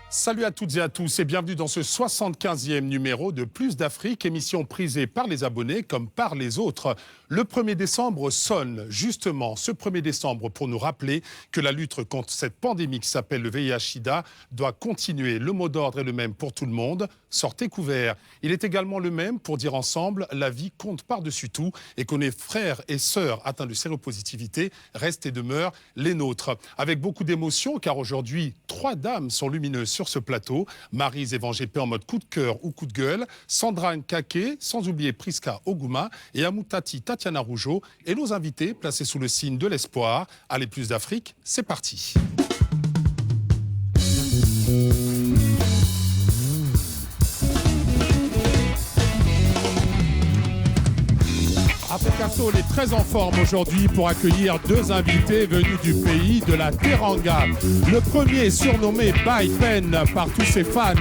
Salut à toutes et à tous et bienvenue dans ce 75e numéro de Plus d'Afrique, émission prisée par les abonnés comme par les autres. Le 1er décembre sonne justement ce 1er décembre pour nous rappeler que la lutte contre cette pandémie qui s'appelle le VIH-Sida doit continuer. Le mot d'ordre est le même pour tout le monde, sortez couverts. Il est également le même pour dire ensemble la vie compte par-dessus tout et qu'on est frères et sœurs atteints de séropositivité restent et demeurent les nôtres. Avec beaucoup d'émotion car aujourd'hui 3 dames sont lumineuses sur ce plateau. Maryse Evangépé en mode coup de cœur ou coup de gueule, Sandra Nkake, sans oublier Priska Oguma et Amoutati Tatiana Rougeau et nos invités placés sous le signe de l'espoir. Allez, Plus d'Afrique, c'est parti. Africa Soul est très en forme aujourd'hui pour accueillir 2 invités venus du pays de la Teranga. Le premier, surnommé By Pen par tous ses fans,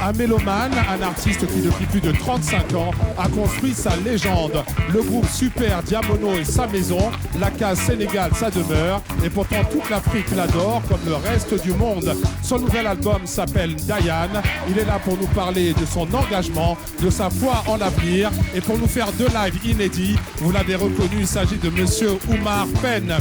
un mélomane, un artiste qui depuis plus de 35 ans a construit sa légende. Le groupe Super Diamono est sa maison, la case Sénégal sa demeure, et pourtant toute l'Afrique l'adore comme le reste du monde. Son nouvel album s'appelle Diane. Il est là pour nous parler de son engagement, de sa foi en l'avenir et pour nous faire 2 lives inédits. Vous l'avez reconnu, il s'agit de Monsieur Oumar Pène.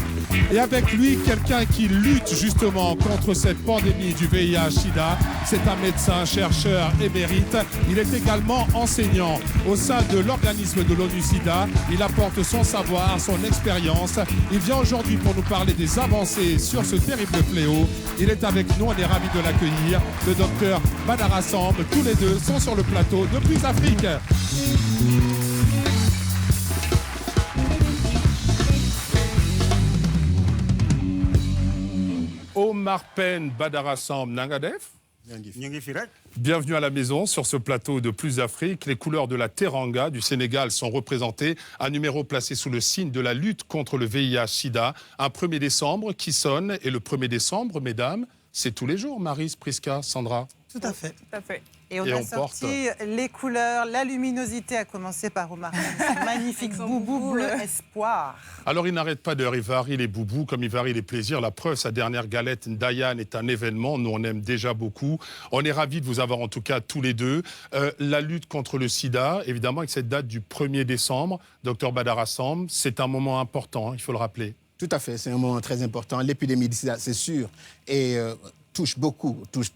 Et avec lui, quelqu'un qui lutte justement contre cette pandémie du VIH-Sida. C'est un médecin, chercheur émérite. Il est également enseignant au sein de l'organisme de l'ONU-Sida. Il apporte son savoir, son expérience. Il vient aujourd'hui pour nous parler des avancées sur ce terrible fléau. Il est avec nous, on est ravis de l'accueillir. Le docteur Badara Samb, tous les deux sont sur le plateau de Plus Afrique. Oumar Pène, Badara Samb, Nangadef. Bienvenue à la maison sur ce plateau de Plus d'Afrique. Les couleurs de la Teranga du Sénégal sont représentées. Un numéro placé sous le signe de la lutte contre le VIH-Sida. Un 1er décembre qui sonne. Et le 1er décembre, mesdames, c'est tous les jours, Maryse, Priska, Sandra. Tout à fait. Tout à fait. Et on a sorti les couleurs, la luminosité, à commencer par Oumar. Magnifique boubou bleu espoir. Alors, il n'arrête pas de varie les boubous comme il varie les plaisirs. La preuve, sa dernière galette, Diane, est un événement. Nous, on aime déjà beaucoup. On est ravis de vous avoir, en tout cas, tous les deux. La lutte contre le sida, évidemment, avec cette date du 1er décembre, Dr Badara Samb, c'est un moment important, il faut le rappeler. Tout à fait, c'est un moment très important. L'épidémie de sida, c'est sûr, et touche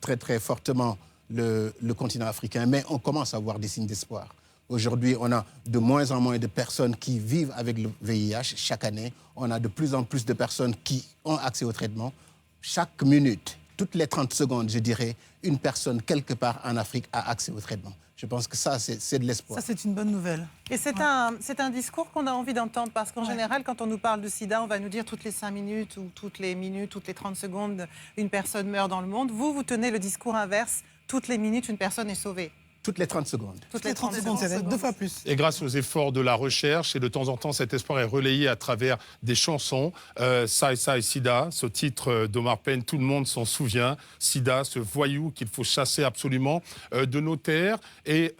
très, très fortement le continent africain, mais on commence à voir des signes d'espoir. Aujourd'hui, on a de moins en moins de personnes qui vivent avec le VIH chaque année. On a de plus en plus de personnes qui ont accès au traitement. Chaque minute, toutes les 30 secondes, je dirais, une personne quelque part en Afrique a accès au traitement. Je pense que ça, c'est de l'espoir. Ça, c'est une bonne nouvelle. Et c'est un discours qu'on a envie d'entendre parce qu'en général, quand on nous parle de sida, on va nous dire toutes les 5 minutes ou toutes les 30 secondes, une personne meurt dans le monde. Vous tenez le discours inverse. Toutes les minutes, une personne est sauvée. Toutes les 30 secondes. Toutes les 30 secondes, c'est 2 fois plus. Et grâce aux efforts de la recherche, et de temps en temps, cet espoir est relayé à travers des chansons. Sai Sai Sida, ce titre d'Oumar Pène, tout le monde s'en souvient. Sida, ce voyou qu'il faut chasser absolument de nos terres. Et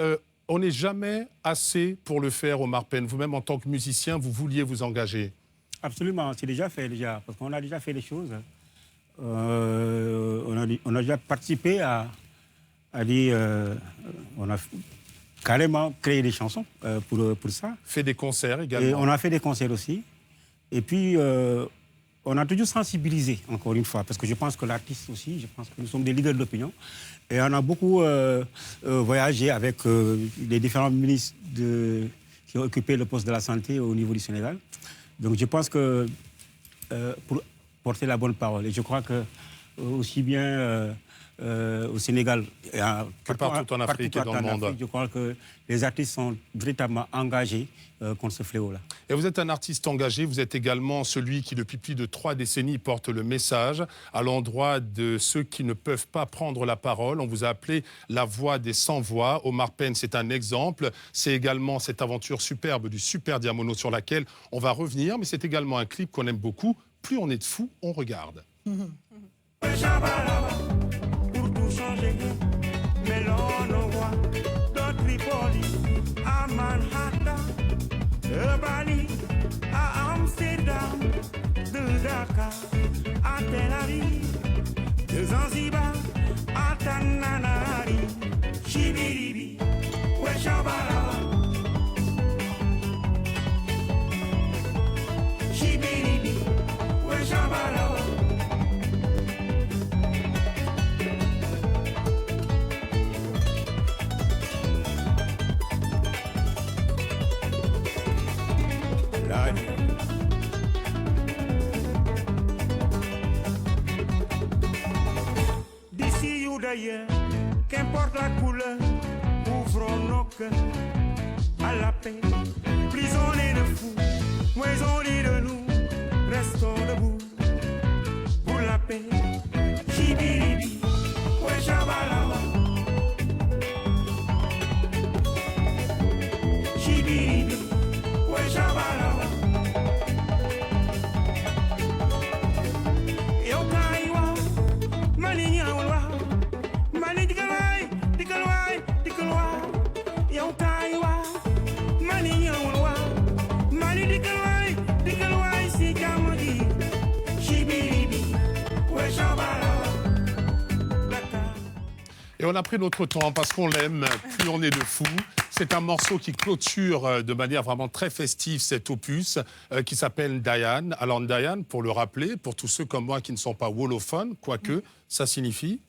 on n'est jamais assez pour le faire, Oumar Pène. Vous-même, en tant que musicien, vous vouliez vous engager. Absolument, c'est déjà fait, parce qu'on a déjà fait les choses. On a déjà participé on a carrément créé des chansons pour ça. Fait des concerts également. Et on a fait des concerts aussi. Et puis, on a toujours sensibilisé, encore une fois, parce que je pense que l'artiste aussi, je pense que nous sommes des leaders d'opinion. Et on a beaucoup voyagé avec les différents ministres qui ont occupé le poste de la santé au niveau du Sénégal. Donc, je pense que pour porter la bonne parole, et je crois que aussi bien au Sénégal et partout en Afrique et dans le monde. Je crois que les artistes sont véritablement engagés contre ce fléau-là. Et vous êtes un artiste engagé, vous êtes également celui qui, depuis plus de 3 décennies, porte le message à l'endroit de ceux qui ne peuvent pas prendre la parole. On vous a appelé la voix des sans-voix. Omar Pène, c'est un exemple. C'est également cette aventure superbe du Super Diamono sur laquelle on va revenir, mais c'est également un clip qu'on aime beaucoup. Plus on est de fous, on regarde. Pour tout changer, mais l'on voit de Tripoli à Manhattan, de Bali à Amsterdam, de Dakar à Tel Aviv, de Zanzibar à Tananari, Chibiribi, Weshabara, Chibiribi, Weshabara. D'ici ou d'ailleurs, qu'importe la couleur, ouvrons nos cœurs à la paix. Prisonniers de fous, moisonnés de nous, restons debout pour la paix. Chibiribi, Weshabala. Chibiribi, Weshabala. Et on a pris notre temps parce qu'on l'aime, plus on est de fous. C'est un morceau qui clôture de manière vraiment très festive cet opus qui s'appelle Dayan. Alors Dayan, pour le rappeler, pour tous ceux comme moi qui ne sont pas wolophones, quoique, ça signifie...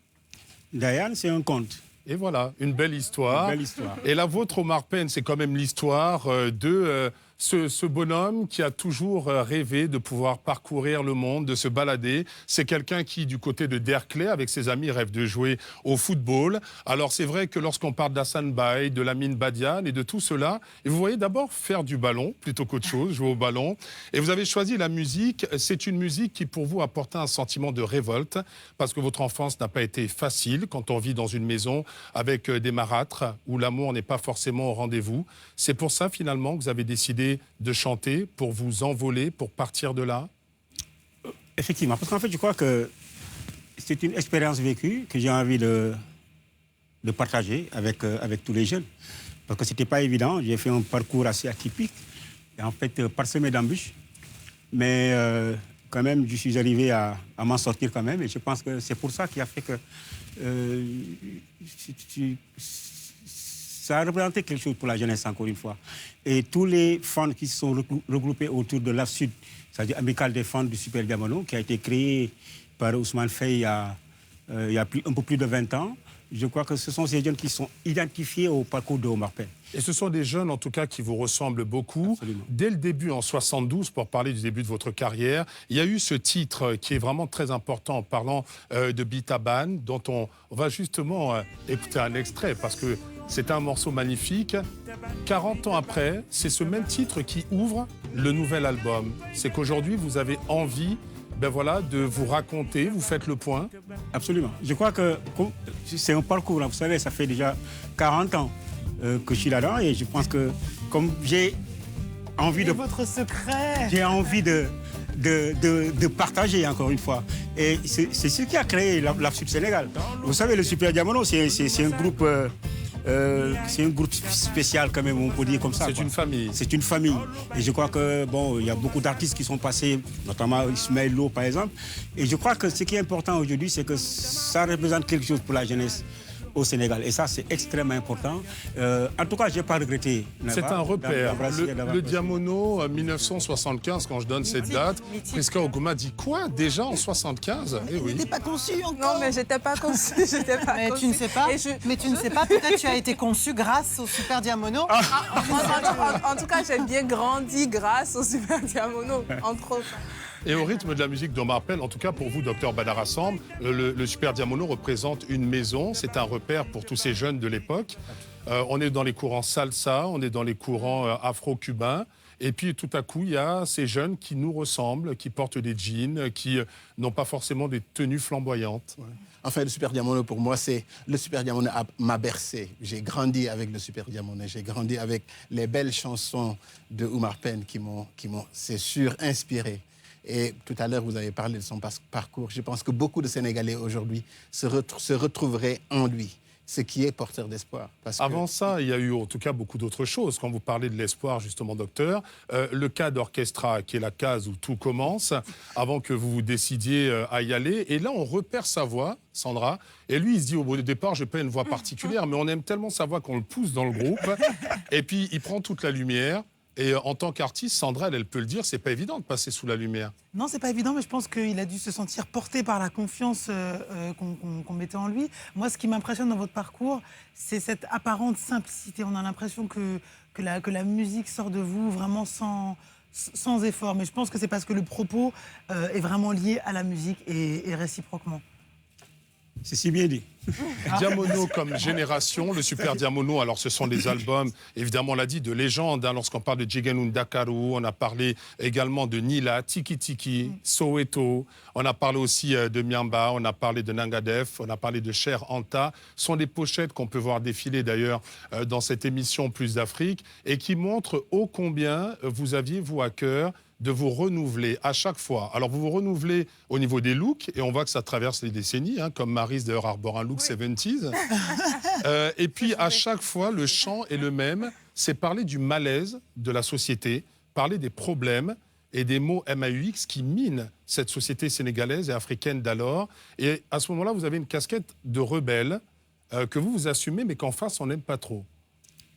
Dayan, c'est un conte. Et voilà, une belle histoire. Une belle histoire. Et la vôtre, Omar Pène, c'est quand même l'histoire de ce bonhomme qui a toujours rêvé de pouvoir parcourir le monde, de se balader. C'est quelqu'un qui, du côté de Derklé, avec ses amis, rêve de jouer au football. Alors c'est vrai que lorsqu'on parle d'Hassan Baye, de Lamine Badiane et de tout cela, et vous voyez d'abord faire du ballon plutôt qu'autre chose, jouer au ballon. Et vous avez choisi la musique. C'est une musique qui, pour vous, apporte un sentiment de révolte, parce que votre enfance n'a pas été facile quand on vit dans une maison avec des marâtres où l'amour n'est pas forcément au rendez-vous. C'est pour ça, finalement, que vous avez décidé de chanter, pour vous envoler, pour partir de là? Effectivement, parce qu'en fait, je crois que c'est une expérience vécue que j'ai envie de partager avec tous les jeunes. Parce que ce n'était pas évident. J'ai fait un parcours assez atypique, et en fait, parsemé d'embûches. Mais quand même, je suis arrivé à m'en sortir quand même. Et je pense que c'est pour ça qu'il a fait que ça a représenté quelque chose pour la jeunesse, encore une fois. Et tous les fans qui se sont regroupés autour de l'AFSUD, c'est-à-dire Amicale des fans du Super Diamono, qui a été créé par Ousmane Faye il y a un peu plus de 20 ans, je crois que ce sont ces jeunes qui sont identifiés au parcours de Omar Pène. Et ce sont des jeunes, en tout cas, qui vous ressemblent beaucoup. Absolument. Dès le début, en 72, pour parler du début de votre carrière, il y a eu ce titre qui est vraiment très important en parlant de Bitaban, dont on va justement écouter un extrait, parce que c'est un morceau magnifique. 40 ans après, c'est ce même titre qui ouvre le nouvel album. C'est qu'aujourd'hui, vous avez envie de vous raconter, vous faites le point. Absolument. Je crois que c'est un parcours, vous savez, ça fait déjà 40 ans que je suis là-dedans, et je pense que comme j'ai envie de... Votre secret. J'ai envie de partager, encore une fois. Et c'est ce qui a créé l'AFSUD Sénégal. Vous savez, le Super Diamono, c'est un groupe... c'est un groupe spécial quand même, on peut dire comme ça. C'est une famille. C'est une famille. Et je crois que il y a beaucoup d'artistes qui sont passés, notamment Ismaël Lo par exemple. Et je crois que ce qui est important aujourd'hui, c'est que ça représente quelque chose pour la jeunesse. au Sénégal. Et ça, c'est extrêmement important. En tout cas, je n'ai pas regretté. C'est un repère. Le Le Diamono, 1975, quand je donne cette date, mythique. Prisca Oguma dit quoi déjà en 75? Eh oui. T'es pas conçu encore. Non, mais j'étais pas conçue. J'étais pas Mais conçue. tu ne sais pas. Et je- Mais tu ne sais pas. Peut-être tu as été conçu grâce au Super Diamono. En tout cas, j'ai bien grandi grâce au Super Diamono, entre autres. Et au rythme de la musique d'Omar Penn, en tout cas pour vous, docteur Badara Samb, le Super Diamono représente une maison, c'est un repère pour tous ces jeunes de l'époque. On est dans les courants salsa, on est dans les courants afro-cubains. Et puis tout à coup, il y a ces jeunes qui nous ressemblent, qui portent des jeans, qui n'ont pas forcément des tenues flamboyantes. Enfin, le Super Diamono, pour moi, c'est... Le Super Diamono m'a bercé. J'ai grandi avec le Super Diamono. J'ai grandi avec les belles chansons de Omar Penn qui m'ont, c'est sûr, inspiré. Et tout à l'heure, vous avez parlé de son parcours. Je pense que beaucoup de Sénégalais aujourd'hui se retrouveraient en lui, ce qui est porteur d'espoir. Avant ça, il y a eu en tout cas beaucoup d'autres choses. Quand vous parlez de l'espoir, justement, docteur, le cas d'Orchestra, qui est la case où tout commence, avant que vous vous décidiez à y aller. Et là, on repère sa voix, Sandra. Et lui, il se dit, au départ, je n'ai pas une voix particulière, mais on aime tellement sa voix qu'on le pousse dans le groupe. Et puis, il prend toute la lumière. Et en tant qu'artiste, Sandra, elle peut le dire, c'est pas évident de passer sous la lumière. Non, c'est pas évident, mais je pense qu'il a dû se sentir porté par la confiance qu'on mettait en lui. Moi, ce qui m'impressionne dans votre parcours, c'est cette apparente simplicité. On a l'impression que la musique sort de vous vraiment sans effort. Mais je pense que c'est parce que le propos est vraiment lié à la musique et réciproquement. C'est si bien dit. Diamono comme génération, le Super Diamono, alors ce sont des albums, évidemment on l'a dit, de légende. Hein, lorsqu'on parle de Jigenun Dakaru, on a parlé également de Nila, Tiki Tiki, Soweto, on a parlé aussi de Miamba, on a parlé de Nangadef, on a parlé de Cher Anta. Ce sont des pochettes qu'on peut voir défiler d'ailleurs dans cette émission Plus d'Afrique et qui montrent ô combien vous aviez, vous, à cœur de vous renouveler à chaque fois. Alors, vous vous renouvelez au niveau des looks, et on voit que ça traverse les décennies, hein, comme Maryse, d'ailleurs, arbore un look 70s. Et puis, à chaque fois, le chant est le même. C'est parler du malaise de la société, parler des problèmes et des mots MAUX qui minent cette société sénégalaise et africaine d'alors. Et à ce moment-là, vous avez une casquette de rebelle que vous assumez, mais qu'en face, on n'aime pas trop.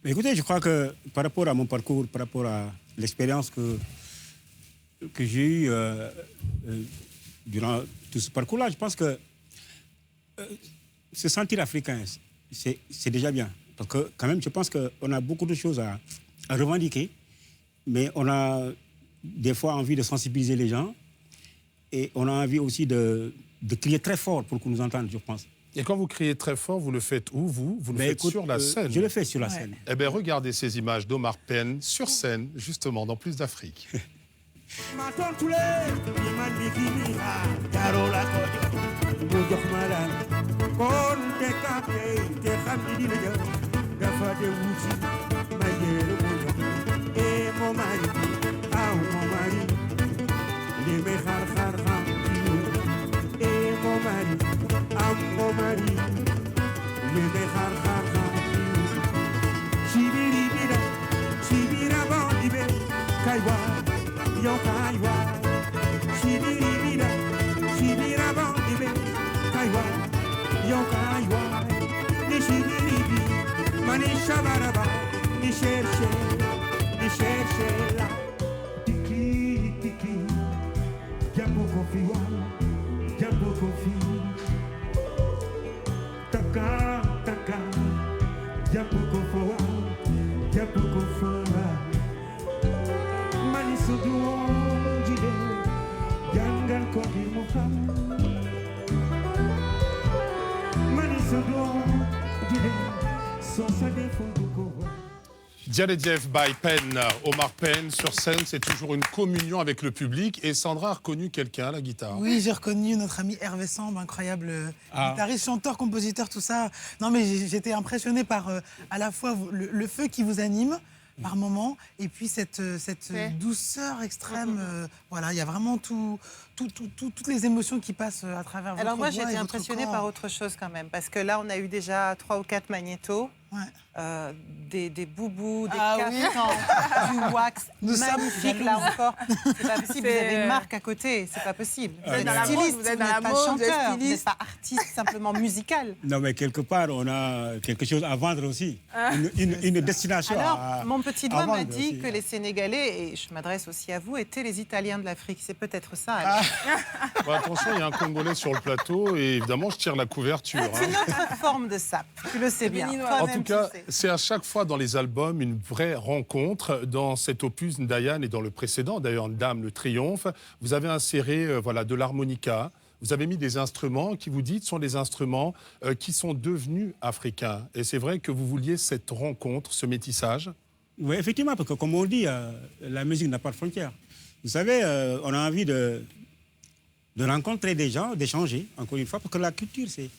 Mais écoutez, je crois que par rapport à mon parcours, par rapport à l'expérience que j'ai eue durant tout ce parcours-là, je pense que se sentir africain, c'est déjà bien. Parce que quand même, je pense qu'on a beaucoup de choses à revendiquer, mais on a des fois envie de sensibiliser les gens et on a envie aussi de crier très fort pour qu'on nous entende, je pense. Et quand vous criez très fort, vous le faites où, vous le faites sur la scène. Je le fais sur la scène. Eh bien, regardez ces images d'Omar Penn sur scène, justement, dans Plus d'Afrique. Matontule, imandikimira, Carola Koyo, Boudok Malan, Kon te kape, te khamidi le yo, Gafa de Wuti, Mayero Boyo, et mon mari, ah mon mari, les mechar har ham, et mon mari, ah mon mari, les mechar har ham, Chibiri bira, Chibira bandibe, Kaiwa. Yo kaiwa, shibiri bida, shibira bandibe, kaiwa, yo kaiwa, ni shibiri bi, mani shabaraba, ni cherche la. Tiki tiki, jambo kofi, taka taka, jambo kofoa. Djaledjev by Penn, Omar Penn sur scène, c'est toujours une communion avec le public. Et Sandra a reconnu quelqu'un à la guitare. Oui, j'ai reconnu notre ami Hervé Samb, incroyable guitariste, chanteur, compositeur, tout ça. Non, mais j'étais impressionnée par à la fois le feu qui vous anime par moment, et puis cette douceur extrême. Voilà, il y a vraiment toutes les émotions qui passent à travers votre voix. Alors moi, j'ai été et votre impressionnée corps. par autre chose quand même, parce que là, on a eu déjà 3 ou 4 magnétos. Ouais. des boubous, des Ah oui. caftans, du wax Nous sommes magnifique, là encore. C'est pas possible, vous avez une marque à côté, c'est pas possible. Vous êtes dans la mode, styliste, vous êtes dans la n'êtes pas mode, vous êtes chanteur, vous styliste. n'êtes pas artiste simplement musical. Non, mais quelque part, on a quelque chose à vendre aussi. Une destination Alors, à mon petit à doigt m'a vendre dit aussi. que les Sénégalais, et je m'adresse aussi à vous, étaient les Italiens de l'Afrique. C'est peut-être ça. alors. Bon, attention, il y a un Congolais sur le plateau et évidemment, je tire la couverture. C'est hein. une autre forme de sap, tu le sais bien. béninois. En Toi-même, tout cas, tu sais. c'est à chaque fois dans les albums une vraie rencontre. Dans cet opus Ndayan et dans le précédent, d'ailleurs, Dame le Triomphe, vous avez inséré voilà, de l'harmonica. Vous avez mis des instruments qui, vous dites, sont des instruments qui sont devenus africains. Et c'est vrai que vous vouliez cette rencontre, ce métissage. Oui, effectivement, parce que comme on dit, la musique n'a pas de frontières. Vous savez, on a envie de rencontrer des gens, d'échanger, encore une fois, parce que la culture, c'est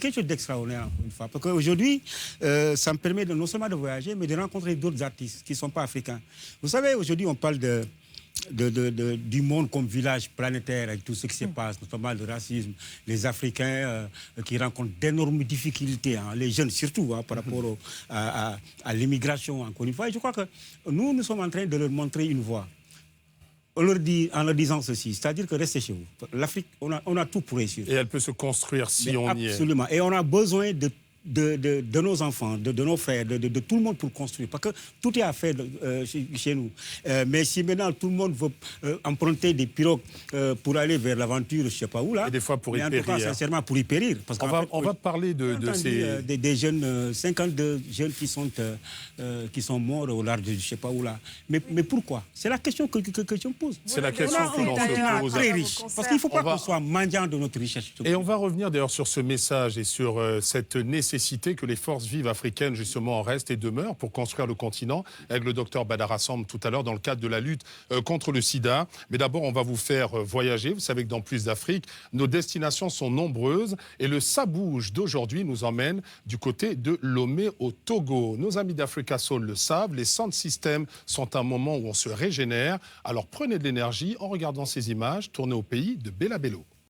quelque chose d'extraordinaire, encore une fois. Parce qu'aujourd'hui, ça me permet non seulement de voyager, mais de rencontrer d'autres artistes qui ne sont pas africains. Vous savez, aujourd'hui, on parle du monde comme village planétaire avec tout ce qui se passe, notamment le racisme, les Africains qui rencontrent d'énormes difficultés, hein, les jeunes surtout, hein, par rapport à l'immigration, encore une fois. Et je crois que nous sommes en train de leur montrer une voie. On leur dit, en leur disant ceci, c'est-à-dire que restez chez vous. L'Afrique, on a tout pour réussir. Et elle peut se construire si Mais on y est. absolument. Et on a besoin de nos enfants, de nos frères, de tout le monde pour construire. Parce que tout est à faire chez nous. Mais si maintenant tout le monde veut emprunter des pirogues pour aller vers l'aventure, je ne sais pas où, là. Et des fois pour y mais en tout cas, périr. sincèrement, pour y périr. Parce On va parler de ces... des jeunes, 52 jeunes qui sont morts au large de je ne sais pas où, là. Mais pourquoi? C'est la question que je me pose. C'est la question que l'on On se pose. très riche. Parce qu'il ne faut pas On va- qu'on soit mendiant de notre richesse. Et on va revenir d'ailleurs sur ce message et sur cette nécessité que les forces vives africaines justement restent et demeurent pour construire le continent, avec le docteur Badara Samb tout à l'heure dans le cadre de la lutte contre le sida. Mais d'abord, on va vous faire voyager. Vous savez que dans Plus d'Afrique, nos destinations sont nombreuses et le Ça bouge d'aujourd'hui nous emmène du côté de Lomé au Togo. Nos amis d'Africa Soul le savent, les sound systems sont un moment où on se régénère. Alors prenez de l'énergie en regardant ces images tournées au pays de Bella Bello.